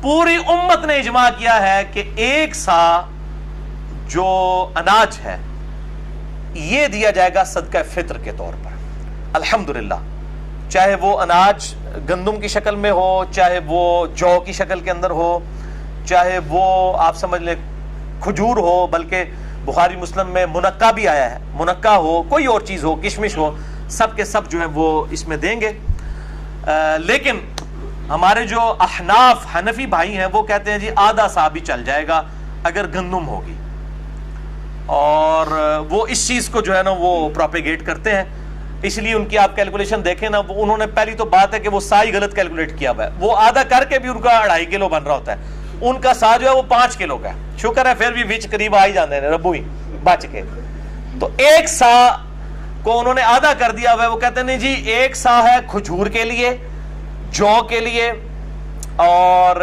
پوری امت نے اجماع کیا ہے کہ ایک سا جو اناج ہے یہ دیا جائے گا صدقہ فطر کے طور پر. الحمدللہ، چاہے وہ اناج گندم کی شکل میں ہو، چاہے وہ جو کی شکل کے اندر ہو، چاہے وہ آپ سمجھ لیں کھجور ہو، بلکہ بخاری مسلم میں منقع بھی آیا ہے، منقع ہو، کوئی اور چیز ہو، کشمش ہو، سب کے سب جو ہے وہ اس میں دیں گے. لیکن ہمارے جو احناف حنفی بھائی ہیں وہ کہتے ہیں جی آدھا سا بھی چل جائے گا اگر گندم ہوگی، اور وہ اس چیز کو جو ہے نا وہ پروپیگیٹ کرتے ہیں. اس لیے ان کی آپ کیلکولیشن دیکھیں نا، وہ انہوں نے پہلی تو بات ہے کہ وہ سا ہی غلط کیلکولیٹ کیا ہوا ہے. وہ آدھا کر کے بھی ان کا 2.5 کلو بن رہا ہوتا ہے، ان کا سا جو ہے وہ 5 کلو کا ہے. شکر ہے پھر بھی وچ قریب آ ہی جانے ہیں ربو ہی بچ کے. تو ایک سا کو انہوں نے آدھا کر دیا ہوا ہے. وہ کہتے ہیں نہیں جی ایک سا ہے کھجور کے لیے، جو کے لیے اور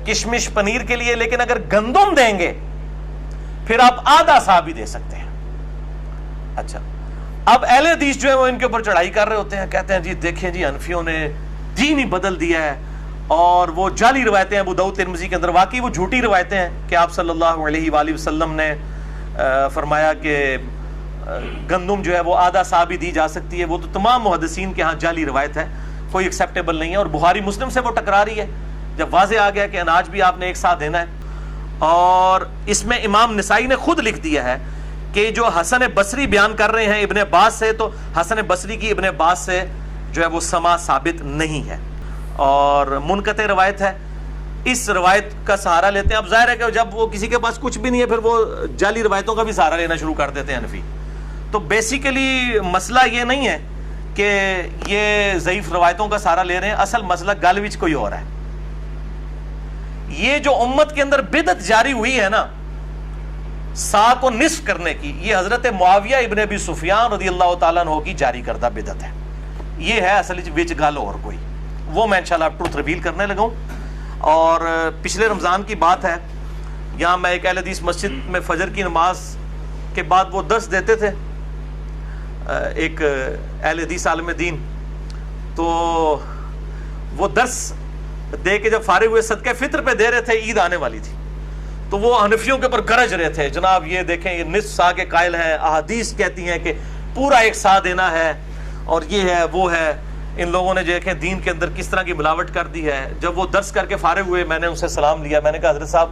کشمش پنیر کے لیے، لیکن اگر گندم دیں گے پھر آپ آدھا سا بھی دے سکتے ہیں. اچھا، اب اہل حدیث جو ہے وہ ان کے اوپر چڑھائی کر رہے ہوتے ہیں، کہتے ہیں جی دیکھیں جی حنفیوں نے دین ہی بدل دیا ہے، اور وہ جعلی روایتیں ہیں ابو داؤد ترمذی کے اندر. واقعی وہ جھوٹی روایتیں ہیں کہ آپ صلی اللہ علیہ وآلہ وسلم نے فرمایا کہ گندم جو ہے وہ آدھا سا بھی دی جا سکتی ہے. وہ تو تمام محدثین کے ہاں جعلی روایت ہے، کوئی ایکسیپٹیبل نہیں ہے، اور بخاری مسلم سے وہ ٹکرا رہی ہے جب واضح آ گیا کہ اناج بھی آپ نے ایک سا دینا ہے. اور اس میں امام نسائی نے خود لکھ دیا ہے کہ جو حسن بصری بیان کر رہے ہیں ابن عباس سے، تو حسن بصری کی ابن عباس سے جو ہے وہ سما ثابت نہیں ہے اور منقطع روایت ہے. اس روایت کا سہارا لیتے ہیں. اب ظاہر ہے کہ جب وہ کسی کے پاس کچھ بھی نہیں ہے پھر وہ جعلی روایتوں کا بھی سہارا لینا شروع کر دیتے ہیں حنفی. تو بیسیکلی مسئلہ یہ نہیں ہے کہ یہ ضعیف روایتوں کا سہارا لے رہے ہیں، اصل مسئلہ گل وچ کوئی اور ہے. یہ جو امت کے اندر بدعت جاری ہوئی ہے نا سا کو نصف کرنے کی، یہ حضرت معاویہ ابن ابی سفیان رضی اللہ تعالیٰ عنہ کی جاری کردہ بدعت ہے. یہ ہے اصل وچ گل اور کوئی، وہ میں انشاءاللہ ٹروتھ ریویل کرنے لگا ہوں. اور پچھلے رمضان کی بات ہے، یہاں میں ایک اہل حدیث مسجد میں فجر کی نماز کے بعد وہ درس دیتے تھے، ایک اہل حدیث عالم دین. تو وہ درس دے کے جب فارغ ہوئے صدقہ فطر پہ دے رہے تھے، عید آنے والی تھی، تو وہ حنفیوں کے اوپر گرج رہے تھے، جناب یہ دیکھیں یہ نصف سا کے قائل ہیں، احادیث کہتی ہیں کہ پورا ایک سا دینا ہے، اور یہ ہے وہ ہے. ان لوگوں نے دیکھیں دین کے اندر کس طرح کی ملاوٹ کر دی ہے. جب وہ درس کر کے فارغ ہوئے میں نے ان سے سلام لیا، میں نے کہا حضرت صاحب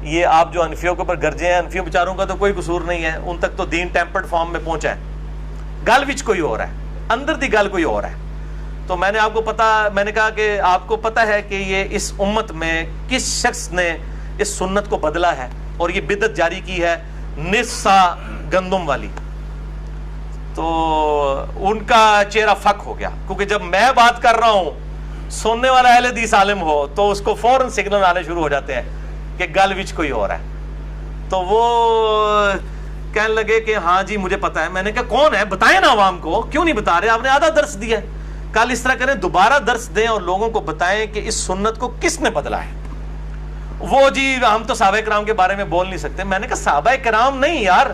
یہ آپ جو حنفیوں کے اوپر گرجے ہیں، حنفیوں بیچاروں کا تو کوئی قصور نہیں ہے، ان تک تو دین ٹیمپرڈ فارم میں پہنچا ہے، گل وچ کوئی اور ہے، اندر دی گل کوئی اور ہے. تو میں نے آپ کو میں نے کہا کہ آپ کو پتہ ہے کہ یہ اس امت میں کس شخص نے اس سنت کو بدلا ہے اور یہ بدعت جاری کی ہے نصف سا گندم والی. تو ان کا چہرہ فک ہو گیا، کیونکہ جب میں بات کر رہا ہوں سننے والا اہل حدیث عالم ہو تو اس کو فوراً سگنل آنے شروع ہو جاتے ہیں کہ گل وچ کوئی اور ہے. تو وہ کہنے لگے کہ ہاں جی مجھے پتا ہے. میں نے کہا کون ہے بتائیں نا عوام کو، کیوں نہیں بتا رہے؟ آپ نے آدھا درس دیا ہے، کل اس طرح کریں دوبارہ درس دیں اور لوگوں کو بتائیں کہ اس سنت کو کس نے بدلا ہے. وہ جی ہم تو صحابہ کرام کے بارے میں بول نہیں سکتے. میں نے کہا صحابہ کرام نہیں یار،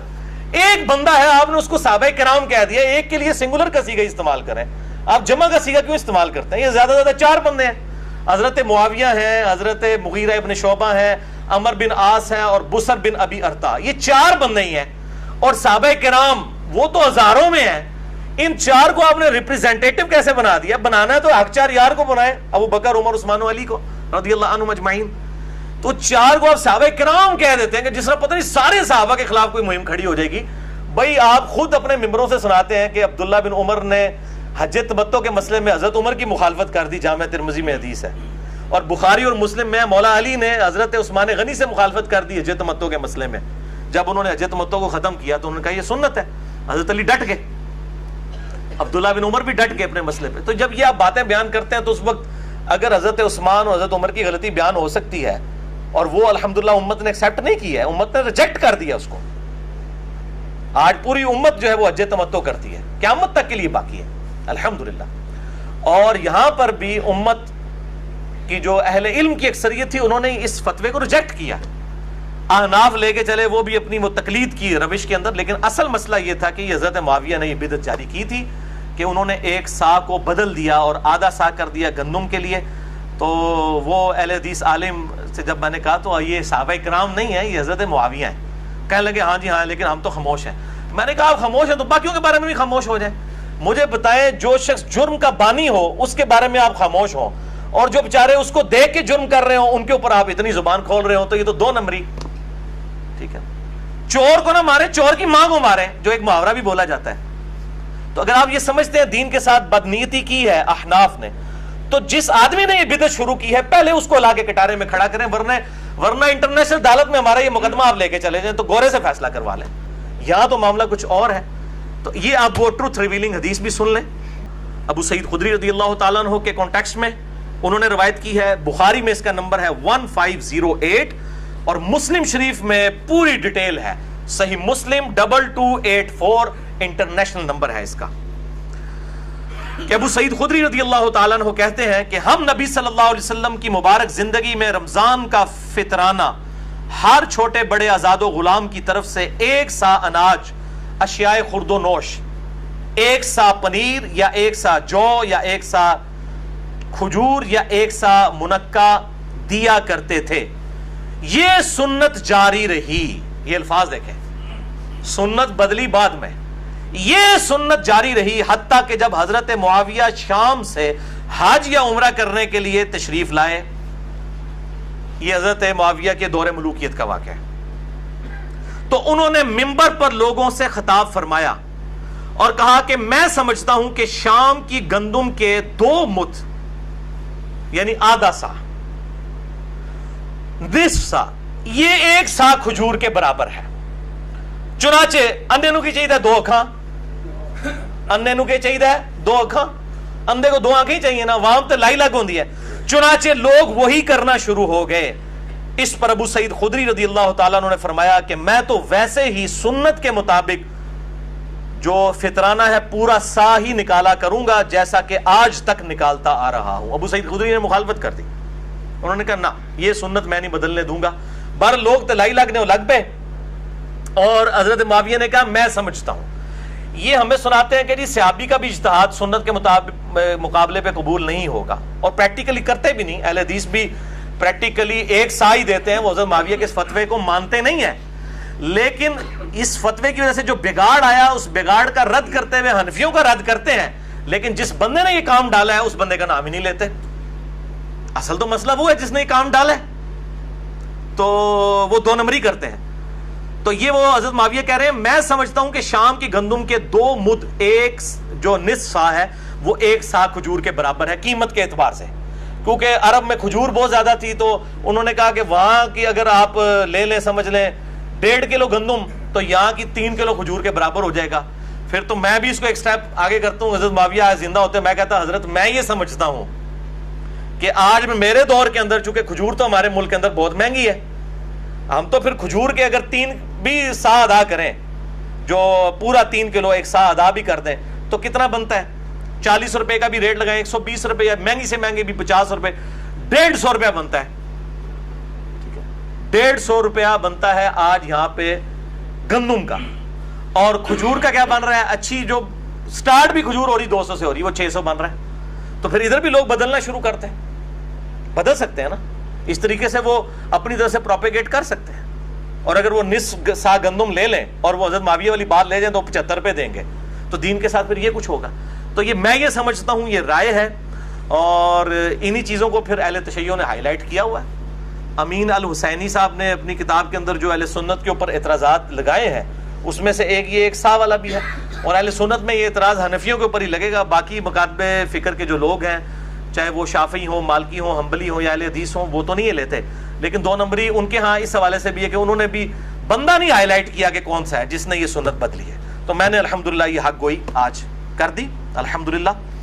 ایک بندہ ہے آپ نے اس کو صحابہ کرام کہہ دیا، ایک کے لیے سنگولر کا صیغہ استعمال کریں، آپ جمع کا صیغہ کیوں استعمال کرتے ہیں؟ یہ زیادہ زیادہ 4 بندے ہیں، حضرت معاویہ ہیں، حضرت مغیرہ ابن شعبہ ہیں، عمر بن عاص ہیں اور بصر بن ابی ارطا. یہ 4 بندے ہی ہیں، اور صحابہ کرام وہ تو ہزاروں میں ہیں. ان 4 کو آپ نے ریپریزنٹیٹو کیسے بنا دیا؟ بنانا ہے تو حق 4 یار کو بنائے، ابو بکر عمر عثمان و علی کو رضی اللہ عنہم اجمعین. تو 4 کو آپ صحابہ کرام کہہ دیتے ہیں کہ جس طرح پتہ نہیں سارے صحابہ کے خلاف کوئی مہم کھڑی ہو جائے گی. بھائی آپ خود اپنے ممبروں سے سناتے ہیں کہ عبداللہ بن عمر نے حج تمتع کے مسئلے میں حضرت عمر کی مخالفت کر دی، جامع ترمذی میں حدیث ہے. اور بخاری اور مسلم میں مولا علی نے حضرت عثمان غنی سے مخالفت کر دی حج تمتع کے مسئلے میں. جب انہوں نے حج تمتع کو ختم کیا تو انہوں نے کہا یہ سنت ہے. حضرت علی ڈٹ گئے، عبداللہ بن عمر بھی ڈٹ گئے اپنے مسئلے پہ. تو جب یہ آپ باتیں بیان کرتے ہیں تو اس وقت اگر حضرت عثمان اور حضرت عمر کی غلطی بیان ہو سکتی ہے اور وہ الحمدللہ امت نے ایکسیپٹ نہیں کی ہے، امت نے ریجیکٹ کر دیا اس کو. آج پوری امت جو ہے وہ حج تمتع کرتی ہے، قیامت تک کے لیے باقی ہے الحمدللہ. اور یہاں پر بھی امت کی جو اہل علم کی اکثریت تھی انہوں نے اس فتوے کو ریجیکٹ کیا. احناف لے کے چلے وہ بھی اپنی وہ تقلید کی روش کے اندر، لیکن اصل مسئلہ یہ تھا کہ یہ حضرت معاویہ نے یہ بدعت جاری کی تھی کہ انہوں نے ایک سا کو بدل دیا اور آدھا سا کر دیا گندم کے لیے. تو وہ اہل حدیث عالم سے جب میں نے کہا تو یہ صحابہ کرام نہیں ہیں، یہ حضرت معاویہ ہیں. کہنے لگے ہاں جی ہاں، لیکن ہم تو خاموش ہیں. میں نے کہا آپ خاموش ہیں تو باقیوں کے بارے میں بھی خاموش ہو جائیں. مجھے بتائیں جو شخص جرم کا بانی ہو اس کے بارے میں آپ خاموش ہوں، اور جو بیچارے اس کو دیکھ کے جرم کر رہے ہوں ان کے اوپر آپ اتنی زبان کھول رہے ہو، تو یہ تو دو نمبری. ٹھیک ہے، چور کو نہ مارے، چور کی ماں کو مارے، جو ایک محاورہ بھی بولا جاتا ہے. تو اگر آپ یہ سمجھتے ہیں دین کے ساتھ بدنیتی کی ہے احناف نے، تو جس آدمی نے یہ بدعت شروع کی ہے پہلے اس کو لا کے کٹارے میں کھڑا کریں، ورنہ انٹرنیشنل عدالت میں ہمارا یہ مقدمہ آپ لے کے چلے جائیں تو گورے سے فیصلہ کروا لیں. یہاں تو معاملہ کچھ اور ہے. تو یہ آپ وہ ٹروتھ ریویلنگ حدیث بھی سن لیں. ابو سعید خدری رضی اللہ تعالیٰ عنہ کے کانٹیکسٹ میں انہوں نے روایت کی ہے، بخاری میں اس کا نمبر ہے 1508 اور مسلم شریف میں پوری ڈیٹیل ہے، صحیح مسلم 2284 انٹرنیشنل نمبر ہے اس کا، کہ ابو سعید خدری رضی اللہ تعالیٰ عنہ کہتے ہیں کہ ہم نبی صلی اللہ علیہ وسلم کی مبارک زندگی میں رمضان کا فطرانہ ہر چھوٹے بڑے آزاد و غلام کی طرف سے 1 سا اناج، اشیاء خرد و نوش، 1 سا پنیر یا 1 سا جو یا 1 سا کھجور یا 1 سا منقع دیا کرتے تھے. یہ سنت جاری رہی. یہ الفاظ دیکھیں، سنت بدلی بعد میں، یہ سنت جاری رہی حتیٰ کہ جب حضرت معاویہ شام سے حج یا عمرہ کرنے کے لیے تشریف لائے. یہ حضرت معاویہ کے دور ملوکیت کا واقعہ ہے. تو انہوں نے منبر پر لوگوں سے خطاب فرمایا اور کہا کہ میں سمجھتا ہوں کہ شام کی گندم کے 2 مد یعنی آدھا سا، نصف سا، یہ 1 سا کھجور کے برابر ہے. چنانچہ اندھے نو کی چاہیے 2 اکھاں، اندھے نو کی چاہیے 2 اکھاں، اندھے کو 2 آنکھیں چاہیے نا، وہاں تے لائی لگ ہوندی ہے. چنانچہ لوگ وہی کرنا شروع ہو گئے. اس پر ابو سعید خدری رضی اللہ تعالیٰ عنہ نے فرمایا کہ میں تو ویسے ہی سنت کے مطابق جو فطرانہ ہے پورا سا ہی نکالا کروں گا جیسا کہ آج تک نکالتا آ رہا ہوں. ابو سعید خدری نے مخالفت کر دی. انہوں نے کہا نہ، یہ سنت میں نہیں بدلنے دوں گا. بہر لوگ تلائی لگنے لگ پے، اور حضرت معاویہ نے کہا میں سمجھتا ہوں. یہ ہمیں سناتے ہیں کہ جی صحابی کا بھی اجتہاد سنت کے مقابلے پہ قبول نہیں ہوگا، اور پریکٹیکلی کرتے بھی نہیں. اہل حدیث بھی پریکٹیکلی 1 سا ہی دیتے ہیں، وہ حضرت معاویہ کے اس فتوے کو مانتے نہیں ہیں. لیکن اس فتوے کی وجہ سے جو بگاڑ آیا اس بگاڑ کا رد کرتے ہوئے حنفیوں کا رد کرتے ہیں، لیکن جس بندے نے یہ کام ڈالا ہے اس بندے کا نام ہی نہیں لیتے. اصل تو مسئلہ وہ ہے جس نے یہ کام ڈالا ہے، تو وہ 2 نمبری کرتے ہیں. تو یہ وہ حضرت معاویہ کہہ رہے ہیں میں سمجھتا ہوں کہ شام کی گندم کے 2 مد، ایک جو نصف سا ہے وہ 1 سا کھجور کے برابر ہے قیمت کے اعتبار سے. کیونکہ عرب میں کھجور بہت زیادہ تھی تو انہوں نے کہا کہ وہاں کی اگر آپ لے لیں سمجھ لیں 1.5 کلو گندم تو یہاں کی 3 کلو کھجور کے برابر ہو جائے گا. پھر تو میں بھی اس کو ایک سٹیپ آگے کرتا ہوں. حضرت معاویہ زندہ ہوتے میں کہتا حضرت میں یہ سمجھتا ہوں کہ آج میں میرے دور کے اندر چونکہ کھجور تو ہمارے ملک کے اندر بہت مہنگی ہے، ہم تو پھر کھجور کے اگر 3 بھی سا ادا کریں، جو پورا 3 کلو 1 سا ادا بھی کر دیں تو کتنا بنتا ہے؟ 40 روپے کا بھی ریٹ لگائیں، 120 روپے، یا مہنگی سے مہنگی بھی 50 روپے، 150 روپیہ بنتا ہے. 150 روپیہ بنتا ہے آج یہاں پہ گندم کا. اور کھجور کا کیا بن رہا ہے؟ اچھی جو سٹارٹ بھی کھجور ہو رہی 200 سے ہو رہی، وہ 600 بن رہا ہے. تو پھر ادھر بھی لوگ بدلنا شروع کرتے ہیں. بدل سکتے ہیں نا، اس طریقے سے وہ اپنی طرح سے پروپیگیٹ کر سکتے ہیں. اور اگر وہ نصف سا گندم لے لیں اور وہ حضرت معاویہ والی بات لے جائیں تو 75 روپے دیں گے، تو دین کے ساتھ پھر یہ کچھ ہوگا. تو یہ میں یہ سمجھتا ہوں یہ رائے ہے، اور انہی چیزوں کو پھر اہل تشیع نے ہائی لائٹ کیا ہوا ہے. امین الحسینی صاحب نے اپنی کتاب کے اندر جو اہل سنت کے اوپر اعتراضات لگائے ہیں اس میں سے ایک یہ 1 سا والا بھی ہے. اور اہل سنت میں یہ اعتراض حنفیوں کے اوپر ہی لگے گا. باقی مکاتب فکر کے جو لوگ ہیں چاہے وہ شافعی ہوں، مالکی ہوں، حنبلی ہوں یا اہل حدیث ہوں، وہ تو نہیں لیتے. لیکن 2 نمبری ان کے ہاں اس حوالے سے بھی ہے کہ انہوں نے بھی بندہ نہیں ہائی لائٹ کیا کہ کون سا ہے جس نے یہ سنت بدلی ہے. تو میں نے الحمدللہ یہ حق گوئی آج کر دی الحمدللہ.